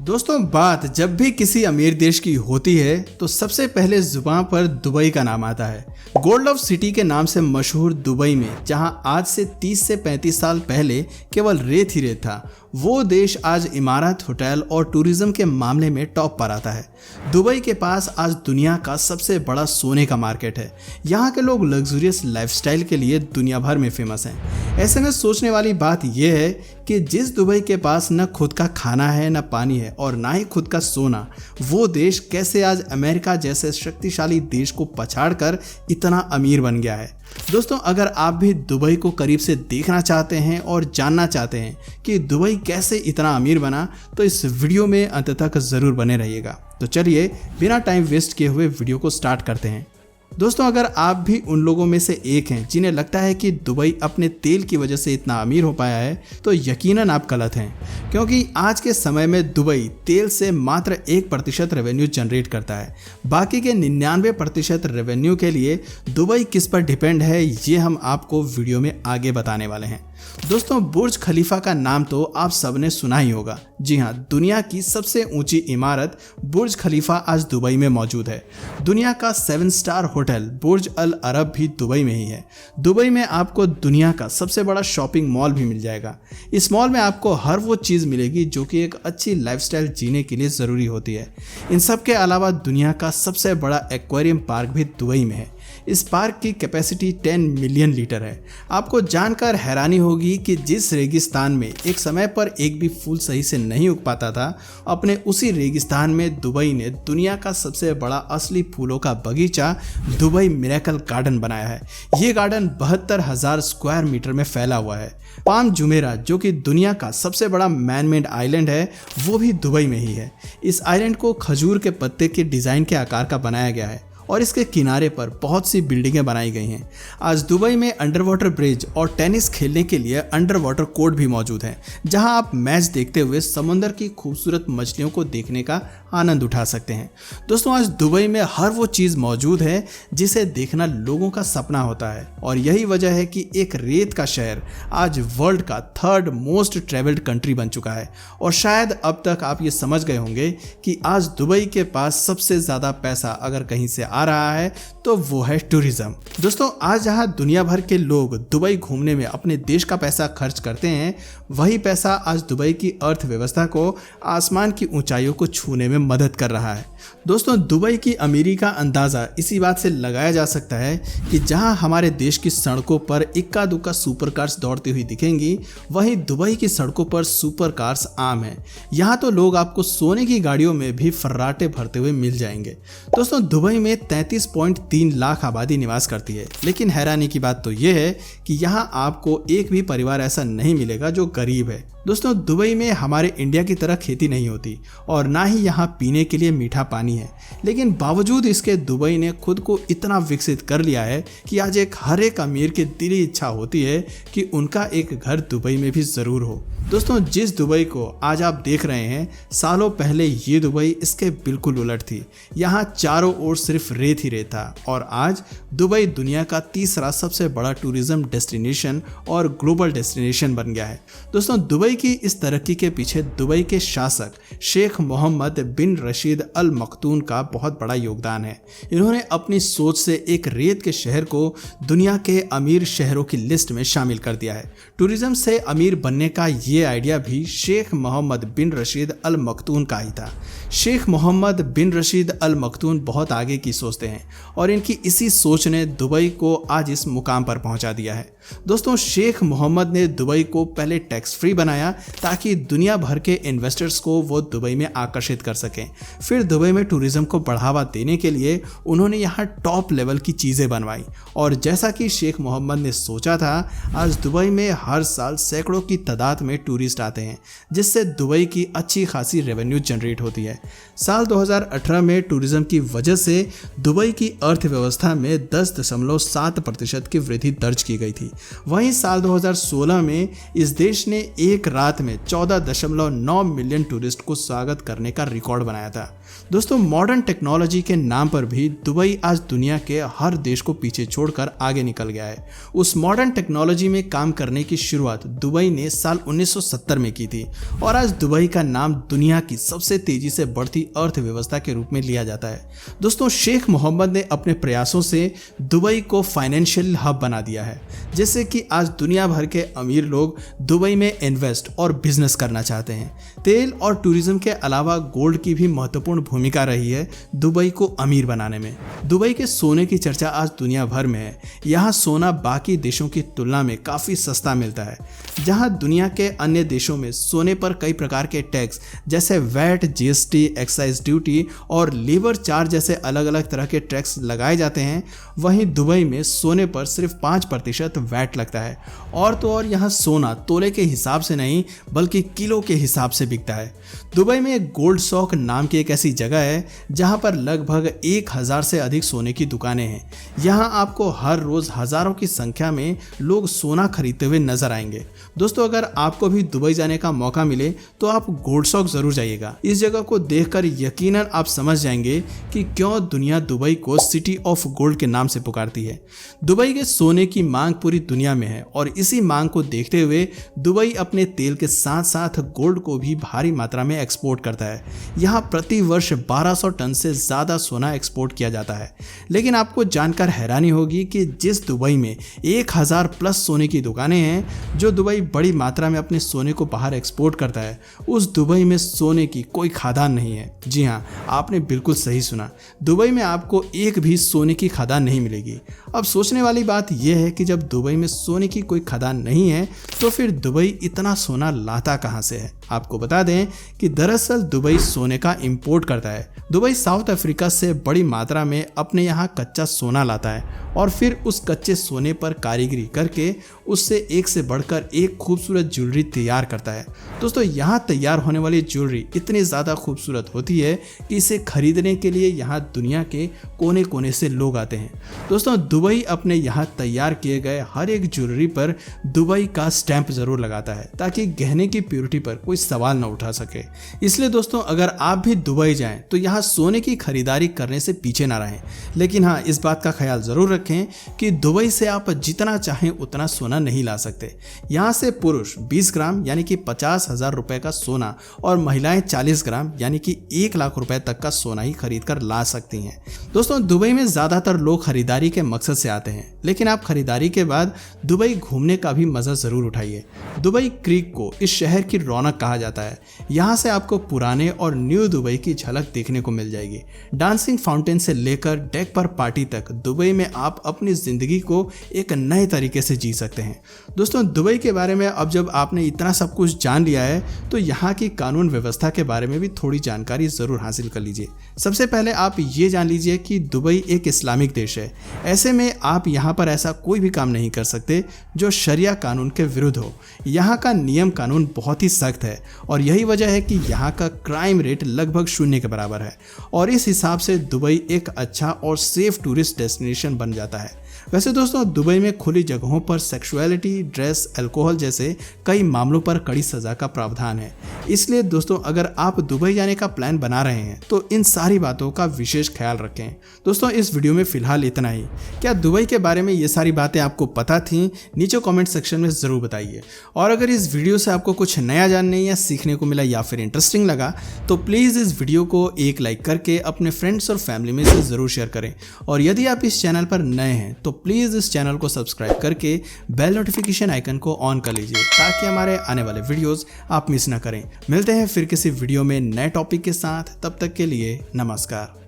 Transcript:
दोस्तों, बात जब भी किसी अमीर देश की होती है तो सबसे पहले जुबान पर दुबई का नाम आता है। गोल्ड ऑफ सिटी के नाम से मशहूर दुबई में जहां आज से 30 से 35 साल पहले केवल रेत ही रेत था, वो देश आज इमारत, होटल और टूरिज्म के मामले में टॉप पर आता है। दुबई के पास आज दुनिया का सबसे बड़ा सोने का मार्केट है। यहाँ के लोग लग्जरियस लाइफस्टाइल के लिए दुनिया भर में फेमस हैं। ऐसे में सोचने वाली बात यह है कि जिस दुबई के पास न खुद का खाना है, न पानी है और ना ही खुद का सोना, वो देश कैसे आज अमेरिका जैसे शक्तिशाली देश को पछाड़कर इतना अमीर बन गया है। दोस्तों, अगर आप भी दुबई को करीब से देखना चाहते हैं और जानना चाहते हैं कि दुबई कैसे इतना अमीर बना, तो इस वीडियो में अंत तक ज़रूर बने रहिएगा। तो चलिए बिना टाइम वेस्ट किए हुए वीडियो को स्टार्ट करते हैं। दोस्तों, अगर आप भी उन लोगों में से एक हैं जिन्हें लगता है कि दुबई अपने तेल की वजह से इतना अमीर हो पाया है, तो यकीनन आप गलत हैं, क्योंकि आज के समय में दुबई तेल से मात्र 1% रेवेन्यू जनरेट करता है। बाकी के 99% रेवेन्यू के लिए दुबई किस पर डिपेंड है, ये हम आपको वीडियो में आगे बताने वाले हैं। दोस्तों, बुर्ज खलीफा का नाम तो आप सबने सुना ही होगा। जी हाँ, दुनिया की सबसे ऊंची इमारत बुर्ज खलीफा आज दुबई में मौजूद है। दुनिया का 7 स्टार होटल बुर्ज अल अरब भी दुबई में ही है। दुबई में आपको दुनिया का सबसे बड़ा शॉपिंग मॉल भी मिल जाएगा। इस मॉल में आपको हर वो चीज़ मिलेगी जो कि एक अच्छी लाइफस्टाइल जीने के लिए ज़रूरी होती है। इन सब के अलावा दुनिया का सबसे बड़ा एक्वेरियम पार्क भी दुबई में है। इस पार्क की कैपेसिटी 10 मिलियन लीटर है। आपको जानकर हैरानी होगी कि जिस रेगिस्तान में एक समय पर एक भी फूल सही से नहीं उग पाता था, अपने उसी रेगिस्तान में दुबई ने दुनिया का सबसे बड़ा असली फूलों का बगीचा दुबई मिरेकल गार्डन बनाया है। ये गार्डन 72,000 स्क्वायर मीटर में फैला हुआ है। पाम जुमेरा, जो कि दुनिया का सबसे बड़ा मैनमेड आइलैंड है, वो भी दुबई में ही है। इस आइलैंड को खजूर के पत्ते के डिज़ाइन के आकार का बनाया गया है और इसके किनारे पर बहुत सी बिल्डिंगें बनाई गई हैं। आज दुबई में अंडर वाटर ब्रिज और टेनिस खेलने के लिए अंडर वाटर कोर्ट भी मौजूद हैं, जहां आप मैच देखते हुए समुद्र की खूबसूरत मछलियों को देखने का आनंद उठा सकते हैं। दोस्तों, आज दुबई में हर वो चीज़ मौजूद है जिसे देखना लोगों का सपना होता है, और यही वजह है कि एक रेत का शहर आज वर्ल्ड का 3rd मोस्ट ट्रेवल्ड कंट्री बन चुका है। और शायद अब तक आप ये समझ गए होंगे कि आज दुबई के पास सबसे ज़्यादा पैसा अगर कहीं से आ रहा है तो वो है टूरिज्म। दोस्तों, आज जहां दुनिया भर के लोग दुबई घूमने में अपने देश का पैसा खर्च करते हैं, वही पैसा आज दुबई की अर्थव्यवस्था को आसमान की ऊंचाइयों को छूने में मदद कर रहा है। दोस्तों, दुबई की अमीरी का अंदाज़ा इसी बात से लगाया जा सकता है कि जहां हमारे देश की सड़कों पर इक्का दुक्का सुपर कार्स दौड़ती हुई दिखेंगी, वहीं दुबई की सड़कों पर सुपर कार्स आम हैं। यहाँ तो लोग आपको सोने की गाड़ियों में भी फर्राटे भरते हुए मिल जाएंगे। दोस्तों, दुबई में 33.3 लाख आबादी निवास करती है, लेकिन हैरानी की बात तो यह है कि यहाँ आपको एक भी परिवार ऐसा नहीं मिलेगा जो गरीब है। दोस्तों, दुबई में हमारे इंडिया की तरह खेती नहीं होती और ना ही यहाँ पीने के लिए मीठा पानी है, लेकिन बावजूद इसके दुबई ने खुद को इतना विकसित कर लिया है कि आज हर एक अमीर की दिली इच्छा होती है कि उनका एक घर दुबई में भी ज़रूर हो। दोस्तों, जिस दुबई को आज आप देख रहे हैं, सालों पहले ये दुबई इसके बिल्कुल उलट थी। यहाँ चारों ओर सिर्फ रेत ही रेत था, और आज दुबई दुनिया का 3रा सबसे बड़ा टूरिज्म डेस्टिनेशन और ग्लोबल डेस्टिनेशन बन गया है। दोस्तों, दुबई की इस तरक्की के पीछे दुबई के शासक शेख मोहम्मद बिन रशीद अल मखतूम का बहुत बड़ा योगदान है। इन्होंने अपनी सोच से एक रेत के शहर को दुनिया के अमीर शहरों की लिस्ट में शामिल कर दिया है। टूरिज्म से अमीर बनने का ये आइडिया भी शेख मोहम्मद बिन रशीद अल मखतूम का ही था। शेख मोहम्मद बिन रशीद अल मखतूम बहुत आगे की सोचते हैं और इनकी इसी सोच ने दुबई को आज इस मुकाम पर पहुंचा दिया है। दोस्तों, शेख मोहम्मद ने दुबई को पहले टैक्स फ्री बनाया ताकि दुनिया भर के इन्वेस्टर्स को वो दुबई में आकर्षित कर सकें। फिर दुबई में टूरिज्म को बढ़ावा देने के लिए उन्होंने यहाँ टॉप लेवल की चीज़ें बनवाई, और जैसा कि शेख मोहम्मद ने सोचा था, आज दुबई में हर साल सैकड़ों की तादाद में टूरिस्ट आते हैं, जिससे दुबई की अच्छी खासी रेवेन्यू जनरेट होती है। साल 2018 में टूरिज्म की वजह से दुबई की अर्थव्यवस्था में 10.7% की वृद्धि दर्ज की गई थी। वहीं साल 2016 में इस देश ने एक रात में 14.9 मिलियन टूरिस्ट को स्वागत करने का रिकॉर्ड बनाया था। दोस्तों, मॉडर्न टेक्नोलॉजी के नाम पर भी दुबई आज दुनिया के हर देश को पीछे छोड़कर आगे निकल गया है। उस मॉडर्न टेक्नोलॉजी में काम करने की की शुरुआत दुबई ने साल 1970 में की थी और आज दुबई का नाम दुनिया की सबसे तेजी से बढ़ती अर्थव्यवस्था के रूप में लिया जाता है। दोस्तों, शेख मोहम्मद ने अपने प्रयासों से दुबई को फाइनेंशियल हब बना दिया है, जिससे कि आज दुनिया भर के अमीर लोग दुबई में इन्वेस्ट और बिजनेस करना चाहते हैं। तेल और टूरिज्म के अलावा गोल्ड की भी महत्वपूर्ण भूमिका रही है दुबई को अमीर बनाने में। दुबई के सोने की चर्चा आज दुनिया भर में है। यहाँ सोना बाकी देशों की तुलना में काफ़ी सस्ता मिलता है। जहाँ दुनिया के अन्य देशों में सोने पर कई प्रकार के टैक्स जैसे वैट, जीएसटी, एक्साइज ड्यूटी और लेबर चार्ज जैसे अलग अलग तरह के टैक्स लगाए जाते हैं, वहीं दुबई में सोने पर सिर्फ 5% वैट लगता है। और तो और यहाँ सोना तोले के हिसाब से नहीं बल्कि किलो के हिसाब से बिकता है। दुबई में एक गोल्ड सॉक नाम की एक ऐसी जगह है जहाँ पर लगभग 1000 से अधिक सोने की दुकानें हैं। यहाँ आपको हर रोज हजारों की संख्या में लोग सोना खरीदते हुए नजर आएंगे। दोस्तों, अगर आपको भी दुबई जाने का मौका मिले तो आप गोल्ड सॉक जरूर जाइएगा। इस जगह को देखकर यकीनन आप समझ जाएंगे कि क्यों दुनिया दुबई को सिटी ऑफ गोल्ड के नाम से पुकारती है। दुबई के सोने की मांग पूरी दुनिया में है और इसी मांग को देखते हुए दुबई अपने तेल के साथ साथ गोल्ड को भी भारी मात्रा में एक्सपोर्ट करता है। यहाँ प्रति वर्ष 1200 टन से ज्यादा सोना एक्सपोर्ट किया जाता है। लेकिन आपको जानकर हैरानी होगी कि जिस दुबई में 1000 प्लस सोने की दुकानें हैं, जो दुबई बड़ी मात्रा में अपने सोने को बाहर एक्सपोर्ट करता है, उस दुबई में सोने की कोई खदान नहीं है। जी हाँ, आपने बिल्कुल सही सुना, दुबई में आपको एक भी सोने की खदान नहीं मिलेगी। अब सोचने वाली बात यह है कि जब दुबई में सोने की कोई खदान नहीं है तो फिर दुबई इतना सोना लाता कहाँ से है। आपको बता दें कि दरअसल दुबई सोने का इंपोर्ट करता है। दुबई साउथ अफ्रीका से बड़ी मात्रा में अपने यहाँ कच्चा सोना लाता है और फिर उस कच्चे सोने पर कारीगरी करके उससे एक से बढ़कर एक खूबसूरत ज्वेलरी तैयार करता है। दोस्तों, यहाँ तैयार होने वाली ज्वेलरी इतनी ज़्यादा खूबसूरत होती है कि इसे खरीदने के लिए यहाँ दुनिया के कोने कोने से लोग आते हैं। दोस्तों, दुबई अपने यहाँ तैयार किए गए हर एक ज्वेलरी पर दुबई का स्टैंप जरूर लगाता है ताकि गहने की प्योरिटी पर कोई सवाल न उठा सके। इसलिए दोस्तों, अगर आप भी दुबई जाएं तो यहाँ सोने की खरीदारी करने से पीछे ना रहें। लेकिन हाँ, इस बात का ख्याल जरूर रखें कि दुबई से आप जितना चाहें उतना सोना नहीं ला सकते। यहाँ से पुरुष 20 ग्राम यानी कि 50,000 रुपए का सोना और महिलाएं 40 ग्राम यानी कि 1 लाख रुपए तक का सोना ही खरीद कर ला सकती हैं। दोस्तों, दुबई में ज्यादातर लोग खरीदारी के मकसद से आते हैं, लेकिन आप खरीदारी के बाद दुबई घूमने का भी मजा जरूर उठाइए। दुबई क्रीक को इस शहर की रौनक कहा जाता है। यहाँ से आपको पुराने और न्यू दुबई की झलक देखने को मिल जाएगी। डांसिंग फाउंटेन से लेकर डेक पर पार्टी तक दुबई में आप अपनी जिंदगी को एक नए तरीके से जी सकते हैं। दोस्तों, दुबई के बारे में अब जब आपने इतना सब कुछ जान लिया है तो यहाँ की कानून व्यवस्था के बारे में भी थोड़ी जानकारी जरूर हासिल कर लीजिए। सबसे पहले आप ये जान लीजिए कि दुबई एक इस्लामिक देश है। ऐसे में आप यहाँ पर ऐसा कोई भी काम नहीं कर सकते जो शरिया कानून के विरुद्ध हो। यहाँ का नियम कानून बहुत ही सख्त है और यही वजह है कि यहाँ का क्राइम रेट लगभग 0 के बराबर है और इस हिसाब से दुबई एक अच्छा और सेफ टूरिस्ट डेस्टिनेशन बन जाता है। वैसे दोस्तों, दुबई में खुली जगहों पर सेक्सुअलिटी, ड्रेस, अल्कोहल जैसे कई मामलों पर कड़ी सजा का प्रावधान है। इसलिए दोस्तों, अगर आप दुबई जाने का प्लान बना रहे हैं तो इन सारी बातों का विशेष ख्याल रखें। दोस्तों, इस वीडियो में फिलहाल इतना ही। क्या दुबई के बारे में ये सारी बातें आपको पता थीं? नीचे कमेंट सेक्शन में ज़रूर बताइए। और अगर इस वीडियो से आपको कुछ नया जानने या सीखने को मिला या फिर इंटरेस्टिंग लगा तो प्लीज़ इस वीडियो को एक लाइक करके अपने फ्रेंड्स और फैमिली में से ज़रूर शेयर करें। और यदि आप इस चैनल पर नए हैं तो प्लीज़ इस चैनल को सब्सक्राइब करके बेल नोटिफिकेशन आइकन को ऑन कर लीजिए ताकि हमारे आने वाले वीडियोस आप मिस ना करें। मिलते हैं फिर किसी वीडियो में नए टॉपिक के साथ। तब तक के लिए नमस्कार।